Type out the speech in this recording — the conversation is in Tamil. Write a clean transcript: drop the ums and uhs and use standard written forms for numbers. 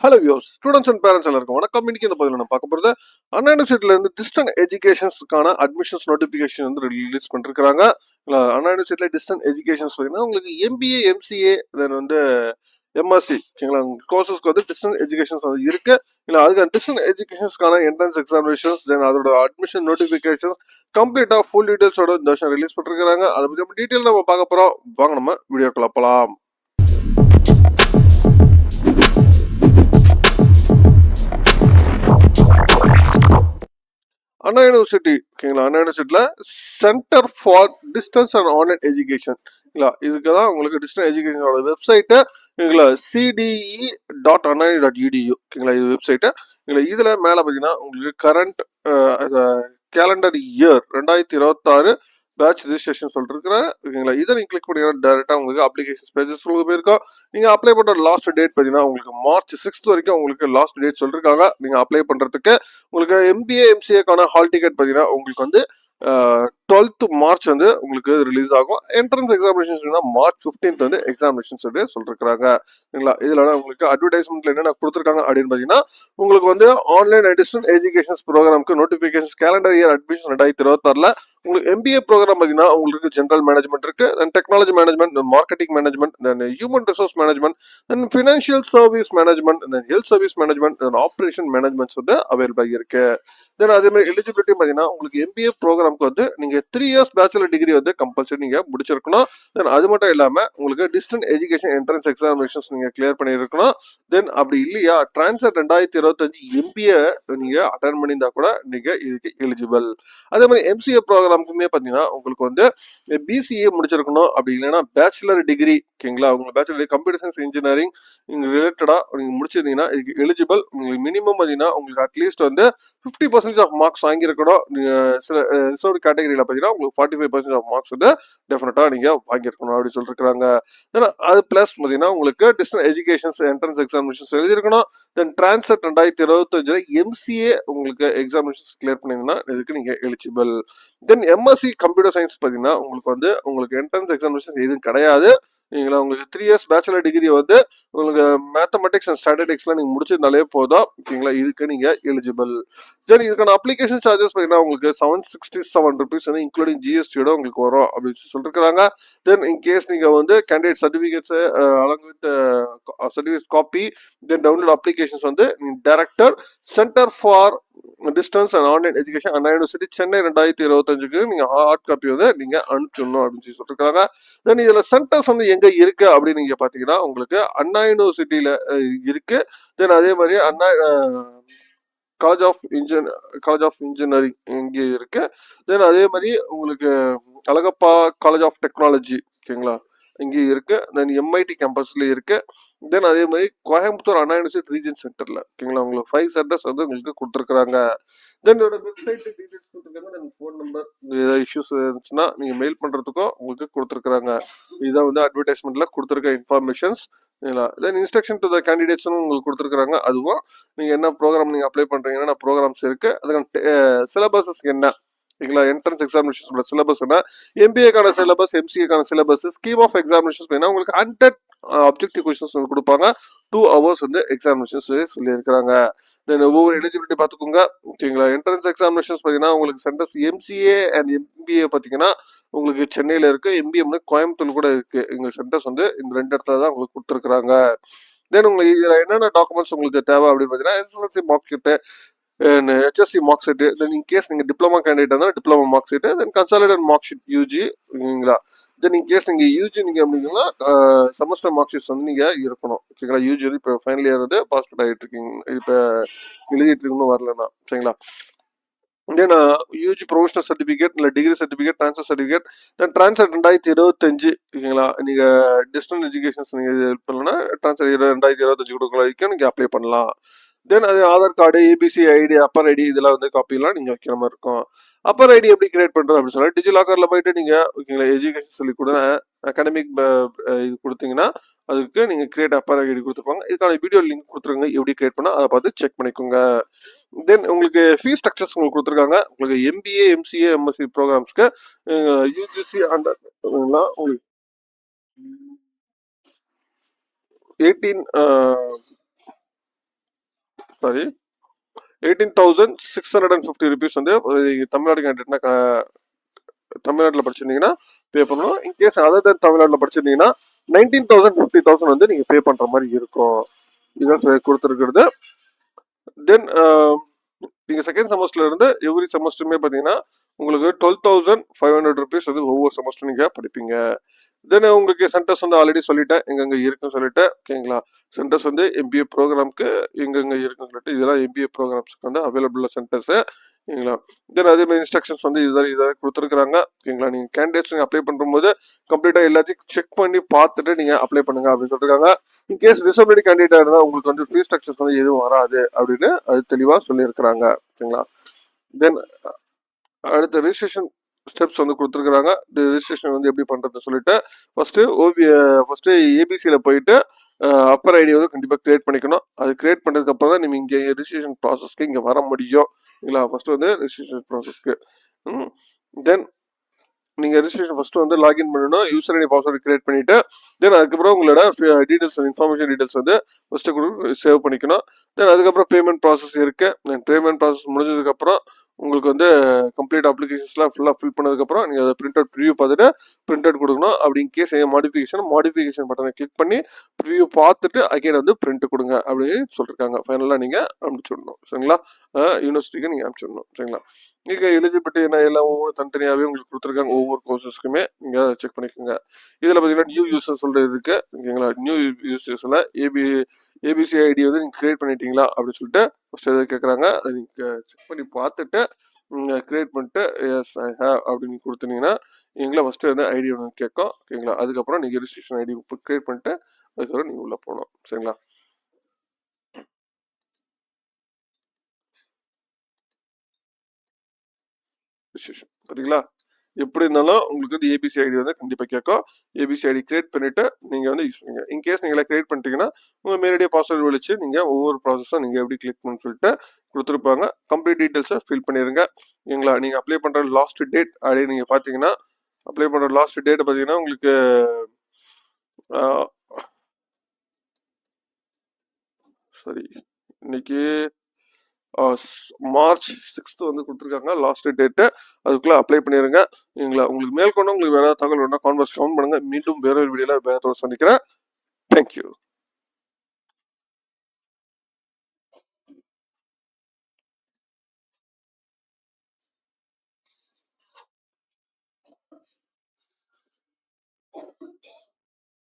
Hello views students and parents எல்லாருக்கும் வணக்கம். இன்னைக்கு இந்த பதிவில் நம்ம பார்க்க போகிறது அண்ணா யூனிவர்சிட்டியில இருந்து டிஸ்டன்ஸ் எஜுகேஷன்ஸ்க்கான அட்மிஷன்ஸ் நோட்டிஃபிகேஷன் வந்து ரிலீஸ் பண்ணிருக்காங்க. அண்ணா யூனிவர்சிட்டியில டிஸ்டன்ஸ் எஜுகேஷன்ஸ் பார்த்தீங்கன்னா உங்களுக்கு எம்பிஏ எம்சிஏ தென் வந்து எம்எஸ்சி ஓகேங்களா கோர்சஸ்க்கு வந்து டிஸ்டன்ஸ் எஜுகேஷன்ஸ் வந்து இருக்கு. இல்லை அதுக்கு டிஸ்டன்ஸ் எஜுகேஷன்ஸ்க்கான என்ட்ரன்ஸ் எக்ஸாமினேஷன்ஸ் தென் அதோட அட்மிஷன் நோட்டிஃபிகேஷன் கம்ப்ளீட்டாக ஃபுல் டீடைல்ஸோட இந்த வருஷம் ரிலீஸ் பண்ணிருக்காங்க. அதை பற்றி நம்ம டீட்டெயில் நம்ம பார்க்க போகிறோம். வாங்க நம்ம வீடியோக்குள்ள போகலாம். அண்ணா யூனிவர்சிட்டி ஓகேங்களா, அண்ணா யூனிவர்சிட்டியில் centre for distance and online education இதுக்கு தான் உங்களுக்கு டிஸ்டன்ஸ் எஜுகேஷனோட வெப்சைட்டு cde.anna.edu ஓகேங்களா, இது வெப்சைட்டு இதில் மேலே பார்த்தீங்கன்னா உங்களுக்கு current calendar year 2026 batch registration சொல்லிருக்கிறேன் ஓகேங்களா. இதை நீங்கள் கிளிக் பண்ணீங்கன்னா டேரெக்டாக உங்களுக்கு அப்ளிகேஷன் பேஜஸ் போயிருக்கோம். நீங்கள் அப்ளை பண்ணுற லாஸ்ட் டேட் பார்த்தீங்கன்னா உங்களுக்கு March 6 வரைக்கும் உங்களுக்கு லாஸ்ட் டேட் சொல்லியிருக்காங்க. நீங்கள் அப்ளை பண்ணுறதுக்கு உங்களுக்கு எம்பிஏ எம்சிஏக்கான ஹால் டிக்கெட் பார்த்தீங்கன்னா உங்களுக்கு வந்து 12th March வந்து உங்களுக்கு ரிலீஸ் ஆகும். என்ட்ரன்ஸ் எக்ஸாமினேஷன் March 15th வந்து எக்ஸாமினேஷன்ஸ் வந்து சொல்லிருக்காங்க ஓகேங்களா. இதில் உங்களுக்கு அட்வர்டைஸ்மெண்ட்ல என்னென்ன கொடுத்துருக்காங்க அப்படின்னு பார்த்தீங்கன்னா உங்களுக்கு வந்து ஆன்லைன் டிஸ்டன்ஸ் எஜுகேஷன் ப்ரோக்ராமுக்கு நோட்டிஃபிகேஷன் கேலண்டர் இயர் அட்மிஷன் 2026 உங்களுக்கு எம்பிஏ ப்ரோக்ராம் பார்த்தீங்கன்னா உங்களுக்கு ஜென்ரல் மேனேஜ்மெண்ட் இருக்கு, then technology management, marketing management, then human resource management, then financial service management, then health service management, then operation managements வந்து அவைலபிள் இருக்கு. தென் அதே மாதிரி எலிஜிபிலிட்டி பார்த்தீங்கன்னா உங்களுக்கு எம்பிஏ ப்ரோக்ராம்க்கு வந்து நீங்க 3 years பேச்சுலர் டிகிரி வந்து கம்பல்சரி நீங்க முடிச்சிருக்கணும். தென் அது மட்டும் இல்லாம உங்களுக்கு டிஸ்டன்ஸ் எஜுகேஷன் என்ட்ரன்ஸ் எக்ஸாமினேஷன்ஸ் நீங்க கிளியர் பண்ணிருக்கணும். தென் அப்படி இல்லையா டிரான்ஸ்ஃபர் 2025 எம்பிஏ நீங்க அட்டன் பண்ணியிருந்தா கூட நீங்க இதுக்கு எலிஜிபிள். அதே மாதிரி எம்சிஏ ப்ரோக்ராமுக்குமே பார்த்தீங்கன்னா உங்களுக்கு வந்து பிசிஏ முடிச்சிருக்கணும். அப்படி இல்லைன்னா பேச்சுலர் டிகிரி ஓகேங்களா, உங்களுக்கு bachelor degree computer science engineering ரிலேட்டடா நீங்க முடிச்சிருந்தீங்கன்னா இதுக்கு எலிஜிபிள். உங்களுக்கு மினிமம் பார்த்தீங்கன்னா உங்களுக்கு அட்லீஸ்ட் வந்து 50% ஆஃப் மார்க்ஸ் வாங்கியிருக்கணும். சில ரிசர்வ் கேட்டகரியில் பார்த்தீங்கன்னா உங்களுக்கு 45% ஆஃப் மார்க்ஸ் வந்து டெஃபினட்டா நீங்க வாங்கியிருக்கணும் அப்படி சொல்லிருக்காங்க. அது பிளஸ் பார்த்தீங்கன்னா உங்களுக்கு டிஸ்டன்ஸ் எஜுகேஷன்ஸ் என்ட்ரன்ஸ் எக்ஸாமினேஷன்ஸ் எழுதியிருக்கணும். தென் டிரான்ஸ்ஃபர் 2025 எம்சிஏ உங்களுக்கு எக்ஸாமினேஷன்ஸ் கிளியர் பண்ணிங்கன்னா இதுக்கு நீங்க எலிஜிபிள். தென் எம்எஸ்சி கம்ப்யூட்டர் சயின்ஸ் பார்த்தீங்கன்னா உங்களுக்கு என்ட்ரன்ஸ் எக்ஸாமினேஷன் எதுவும் கிடையாது. நீங்களா உங்களுக்கு 3 years பேச்சுலர் டிகிரி வந்து உங்களுக்கு மேத்தமெட்டிக்ஸ் அண்ட் ஸ்டாட்டிஸ்டிக்ஸ்லாம் நீங்கள் முடிச்சிருந்தாலே போதும் ஓகேங்களா, இதுக்கு நீங்கள் எலிஜிபிள். சரி, இதுக்கான அப்ளிகேஷன் சார்ஜஸ் பார்த்தீங்கன்னா உங்களுக்கு 767 rupees வந்து இன்க்ளூடிங் ஜிஎஸ்டியோட உங்களுக்கு வரும் அப்படின்னு சொல்லியிருக்காங்க. தென் இன்கேஸ் நீங்கள் வந்து candidate certificates along with certificate copy then download applications வந்து director centre for distance and online education Anna university Chennai 2025க்கு நீங்க ஹார்ட் காப்பி வந்து நீங்க அனுப்பிச்சிடணும் அப்படின்னு சொல்லிருக்காங்க. தென் இதுல சென்டர்ஸ் வந்து எங்க இருக்கு அப்படின்னு நீங்க பாத்தீங்கன்னா உங்களுக்கு அண்ணா யூனிவர்சிட்டியில இருக்கு. தென் அதே மாதிரி அண்ணா காலேஜ் ஆஃப் இன்ஜினியரிங் இங்கே இருக்கு. தென் அதே மாதிரி உங்களுக்கு அழகப்பா காலேஜ் ஆஃப் டெக்னாலஜி ஓகேங்களா இங்கே இருக்கு. தென் எம்ஐடி கேம்பஸ்ல இருக்கு. தென் அதே மாதிரி கோயம்புத்தூர் அண்ணா யூனிவர்சிட்டி ரீஜன் சென்டர்ல ஓகேங்களா உங்களுக்கு 5 சென்டர்ஸ் வந்து உங்களுக்கு கொடுத்துருக்காங்க. தென் இதோட வெப்சைட் டீடைல்ஸ் கொடுத்துருக்காங்க. தென் ஃபோன் நம்பர் ஏதாவது இஷ்யூஸ் இருந்துச்சுன்னா நீங்க மெயில் பண்றதுக்கும் உங்களுக்கு கொடுத்துருக்காங்க. இதுதான் வந்து அட்வர்டைஸ்மெண்ட்ல கொடுத்துருக்க informations. Then instruction to the கேண்டிடேட்ஸ்னு உங்களுக்கு கொடுத்துருக்காங்க. அதுவும் நீங்க என்ன ப்ரோக்ராம் நீங்க அப்ளை பண்றீங்கன்னா ப்ரோக்ராம்ஸ் இருக்கு. அதுக்கான சிலபஸஸ் என்ன ஓகேங்களா, என்ட்ரன்ஸ் எக்ஸாமினேஷன் சிலபஸ் என்ன, எம்பிஏக்கான சிலபஸ், எம்சிஏக்கான சிலபஸ், ஸ்கீம் ஆஃப் எக்ஸாமினேஷன் உங்களுக்கு 100 அப்ஜெக்டிவ் கொஸ்டின்ஸ் கொடுப்பாங்க. 2 hours வந்து எக்ஸாமினேஷன்ஸ் சொல்லியிருக்கிறாங்க. தென் ஒவ்வொரு எலிஜிபிலிட்டி பார்த்துக்கோங்க ஓகேங்களா. என்ட்ரன்ஸ் எக்ஸாமினேஷன்ஸ் பார்த்தீங்கன்னா உங்களுக்கு சென்டர்ஸ் எம்சிஏ அண்ட் எம்பிஏ பார்த்தீங்கன்னா உங்களுக்கு சென்னையில் இருக்கு, எம்பிஏ வந்து கோயம்புத்தூர் கூட இருக்கு. எங்கள் சென்டர்ஸ் வந்து இந்த 2 இடத்துல தான் உங்களுக்கு கொடுத்துருக்குறாங்க. தென் உங்களுக்கு இதில் என்னென்ன டாக்குமெண்ட்ஸ் உங்களுக்கு தேவை அப்படின்னு பார்த்தீங்கன்னா SSLC mark sheet, HSC mark sheet, then in case நீங்கள் டிப்ளமா கேண்டிடேட் இருந்தால் diploma mark sheet, then consolidate mark sheet UG ஓகேங்களா. தென் இன்கேஸ் நீங்கள் யூஜி நீங்கள் அப்படின்னா செமஸ்டர் மார்க் ஷீட்ஸ் வந்து நீங்கள் இருக்கணும் ஓகேங்களா. யூஜி வந்து இப்போ ஃபைனல் இயர் வந்து பாஸ் அவுட் ஆகிட்டு இருக்கீங்க, இப்போ எழுதிட்டு இருக்கணும் வரலன்னா சரிங்களா. தென் யூஜி ப்ரொஃபஷனல் சர்டிஃபிகேட் இல்லை degree certificate, transfer certificate, then transfer 2025 ஓகேங்களா. நீங்கள் டிஸ்டன்ஸ் எஜுகேஷன்ஸ் நீங்கள் ஹெல்ப் பண்ணலன்னா ட்ரான்ஸ்ஃபர் 2025 கொடுக்குற வரைக்கும் நீங்கள் அப்ளை பண்ணலாம். தென் அது Aadhaar card, ABC ID, APAAR ID இதெல்லாம் வந்து காப்பிலாம் நீங்கள் வைக்கிற மாதிரி இருக்கும். அப்பர் ஐடி எப்படி கிரியேட் பண்ணுறது அப்படின்னு சொல்லி டிஜிலாக்கரில் போயிட்டு நீங்கள் ஓகேங்களா எஜுகேஷன் சொல்லி கூட அகாடமிக் இது கொடுத்தீங்கன்னா அதுக்கு நீங்கள் கிரியேட் அப்பர் ஐடி கொடுத்துருப்பாங்க. இதுக்கான வீடியோ லிங்க் கொடுத்துருங்க எப்படி கிரியேட் பண்ணால் அதை பார்த்து செக் பண்ணிக்கோங்க. தென் உங்களுக்கு ஃபீஸ் ஸ்ட்ரக்சர்ஸ் உங்களுக்கு கொடுத்துருக்காங்க. உங்களுக்கு எம்பிஏ எம்சிஏ எம்எஸ்சி ப்ரோக்ராம்ஸ்க்கு யூஜிசி அண்டர் உங்களுக்கு 18 சாரி 18,650 rupees வந்து தமிழ்நாடு கேண்டிடேட்னா தமிழ்நாட்டில் படிச்சிருந்தீங்கன்னா பே பண்ணணும். இன்கேஸ் அதர் தென் தமிழ்நாட்டில் படிச்சிருந்தீங்கன்னா 19,000 50,000 வந்து நீங்க பே பண்ற மாதிரி இருக்கும். இதான் கொடுத்துருக்கிறது. தென் நீங்க செகண்ட் செமஸ்டர்ல இருந்து எவ்ரி செமஸ்டருமே பாத்தீங்கன்னா உங்களுக்கு 12,500 rupees வந்து ஒவ்வொரு செமஸ்டர் நீங்க படிப்பீங்க. தென் உங்களுக்கு சென்டர்ஸ் வந்து ஆல்ரெடி சொல்லிட்டேன் எங்கெங்க இருக்குன்னு சொல்லிட்டு, ஓகேங்களா. சென்டர்ஸ் வந்து எம்பிஏ ப்ரோக்ராம்க்கு எங்கெங்க இருக்குன்னு சொல்லிட்டு, இதெல்லாம் எம்பிஏ ப்ரோக்ராம்ஸ்க்கு வந்து அவைலபிள் சென்டர்ஸ், ஓகேங்களா. தென் அதே மாதிரி இன்ஸ்ட்ரக்ஷன்ஸ் வந்து இதை கொடுத்துருக்காங்க, ஓகேங்களா. நீங்க கேண்டிடேட்ஸ் நீங்க அப்ளை பண்ணும்போது கம்ப்ளீட்டா எல்லாத்தையும் செக் பண்ணி பார்த்துட்டு நீங்க அப்ளை பண்ணுங்க அப்படின்னு சொல்லிருக்காங்க. இன்கேஸ் டிசபிலிட்டி கேண்டிடேட்டா இருந்தா உங்களுக்கு வந்து ஃபீஸ் ஸ்ட்ரக்சர்ஸ் வந்து எதுவும் வராது அப்படின்னு அது தெளிவா சொல்லியிருக்கிறாங்க, ஓகேங்களா. தென் அடுத்த ரிஜிஸ்ட்ரேஷன் ஸ்டெப்ஸ் வந்து கொடுத்துருக்காங்க. ரிஜிஸ்ட்ரேஷன் வந்து எப்படி பண்றது சொல்லிட்டு ஃபர்ஸ்ட் ஏபிசியில போயிட்டு அப்பர் ஐடி வந்து கண்டிப்பா கிரியேட் பண்ணிக்கணும். அது கிரியேட் பண்ணதுக்கு அப்புறம் தான் நீங்க இங்க ரிஜிஸ்ட்ரேஷன் ப்ராசஸ்க்கு இங்க வர முடியும், இல்லைங்களா. ஃபர்ஸ்ட் வந்து ரிஜிஸ்ட்ரேஷன் ப்ராசஸ்க்கு தென் நீங்க ரெஜிஸ்ட்ரேஷன் ஃபர்ஸ்ட் வந்து லாகின் பண்ணணும். யூசர் ஐடி பாஸ்வேர்டு கிரியேட் பண்ணிட்டு தென் அதுக்கப்புறம் உங்களோட டீடைல்ஸ் இன்ஃபர்மேஷன் டீடைல்ஸ் வந்து ஃபர்ஸ்ட் சேவ் பண்ணிக்கணும். தென் அதுக்கப்புறம் பேமெண்ட் ப்ராசஸ் இருக்கு. பேமெண்ட் ப்ராசஸ் முடிஞ்சதுக்கு அப்புறம் உங்களுக்கு வந்து கம்ப்ளீட் அப்ளிகேஷன்ஸ்லாம் ஃபுல்லாக ஃபில் பண்ணதுக்கப்புறம் நீங்கள் அதை பிரிண்ட் அவுட் ப்ரிவியூ பார்த்துட்டு பிரிண்ட் அவுட் கொடுக்கணும். அப்படி இன்கேஸ் மாடிஃபிகேஷன் பட்டனை கிளிக் பண்ணி ப்ரிவியூ பார்த்துட்டு அகைன் வந்து பிரிண்ட் கொடுங்க அப்படின்னு சொல்லியிருக்காங்க. ஃபைனலாக நீங்கள் அனுப்பிச்சு விடணும், சரிங்களா. யூனிவர்சிட்டிக்கு நீங்கள் அனுப்பிச்சு விடணும், சரிங்களா. நீங்கள் எலிஜிபிலிட்டி என்ன எல்லாம் ஒவ்வொரு தனித்தனியாகவே உங்களுக்கு கொடுத்துருக்காங்க. ஒவ்வொரு கோர்சஸ்க்குமே நீங்கள் செக் பண்ணிக்கோங்க. இதில் பார்த்தீங்கன்னா நியூ யூசர் சொல்கிறது இருக்கு, ஓகேங்களா. நியூ யூசர்ஸில் ஏபிசி ஐடி வந்து நீங்கள் கிரியேட் பண்ணிட்டீங்களா அப்படின்னு சொல்லிட்டு ஃபர்ஸ்ட் எதாவது கேட்குறாங்க. அதை நீங்கள் செக் பண்ணி பார்த்துட்டு கிரியேட் பண்ணிட்டு எஸ் ஐ ஹேவ் அப்படின்னு கொடுத்தீங்கன்னா எங்களை ஃபர்ஸ்ட் வந்து ஐடி ஒன்று கேட்கும், ஓகேங்களா. அதுக்கப்புறம் நீங்கள் ரிஜிஸ்ட்ரேஷன் ஐடி கிரியேட் பண்ணிட்டு அதுக்கப்புறம் நீங்கள் உள்ளே போகணும், சரிங்களா. சரிங்களா. எப்படி இருந்தாலும் உங்களுக்கு வந்து ஏபிசி ஐடி வந்து கண்டிப்பாக கேட்கும். ஏபிசி ஐடி கிரியேட் பண்ணிட்டு நீங்கள் வந்து யூஸ் பண்ணுங்க. இன்கேஸ் நீங்களே கிரியேட் பண்ணிட்டீங்கன்னா உங்கள் நேரடியாக பாஸ்வேர்டு வச்சு நீங்கள் ஒவ்வொரு ப்ராசஸும் நீங்கள் எப்படி கிளிக் பண்ணு சொல்லிட்டு கொடுத்துருப்பாங்க. கம்ப்ளீட் டீட்டெயில்ஸை ஃபில் பண்ணிடுங்க, ஓகேங்களா. நீங்கள் அப்ளை பண்ணுற லாஸ்ட் டேட் அப்படி நீங்கள் பார்த்தீங்கன்னா அப்ளை பண்ணுற லாஸ்ட் டேட் பார்த்தீங்கன்னா உங்களுக்கு சரி இன்னைக்கு மார்ச் 6 வந்து கொடுத்துருக்காங்க லாஸ்ட் டேட்டு. அதுக்குள்ள அப்ளை பண்ணிருங்க, சரிங்களா. உங்களுக்கு மேற்கொண்டு உங்களுக்கு வேற தகவல் வேணா கான்வர்ஸ் பண்ணுங்க. மீண்டும் வேற ஒரு வீடியோல வேற சந்திக்கிறேன். தேங்க்யூ.